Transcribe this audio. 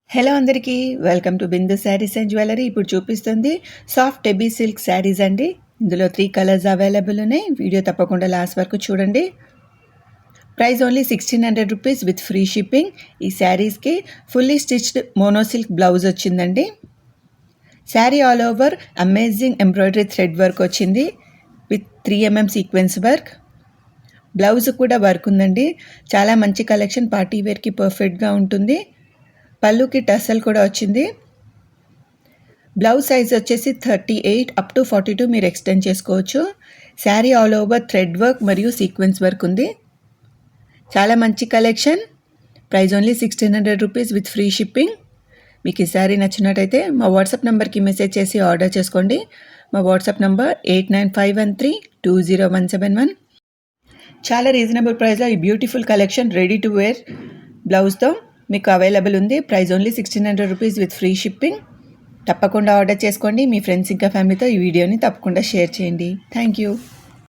Hello అందరికీ welcome to Bindu sarees and jewellery. ఇప్పుడు చూపిస్తుంది సాఫ్ట్ టెబీ సిల్క్ శారీస్ అండి. ఇందులో 3 కలర్స్ అవైలబుల్ ఉన్నాయి. వీడియో తప్పకుండా లాస్ట్ వరకు చూడండి. Price only 1600 rupees with free shipping. ఈ శారీస్కి fully stitched mono silk blouse వచ్చిందండి. Sari all over amazing embroidery thread work వచ్చింది with 3mm sequence work. Blouse కూడా వర్క్ ఉందండి. చాలా మంచి కలెక్షన్, పార్టీ వేర్కి పర్ఫెక్ట్గా ఉంటుంది. పళ్ళుకి టసల్ కూడా వచ్చింది. బ్లౌజ్ సైజ్ వచ్చేసి 38 అప్ టు 42 మీరు ఎక్స్టెండ్ చేసుకోవచ్చు. Sari all over thread work మరియు సీక్వెన్స్ వర్క్ ఉంది. చాలా మంచి collection. Price only 1600 rupees with free shipping. మీకు ఈ శారీ నచ్చినట్టయితే మా వాట్సాప్ నెంబర్కి మెసేజ్ చేసి ఆర్డర్ చేసుకోండి. మా వాట్సాప్ నెంబర్ 8951320171. చాలా రీజనబుల్ ప్రైస్లో ఈ beautiful collection ready to wear బ్లౌజ్తో మీకు అవైలబుల్ ఉంది. Price only 1600 rupees with free shipping. తప్పకుండా ఆర్డర్ చేసుకోండి. మీ ఫ్రెండ్స్ ఇంకా ఫ్యామిలీతో ఈ వీడియోని తప్పకుండా షేర్ చేయండి. Thank you.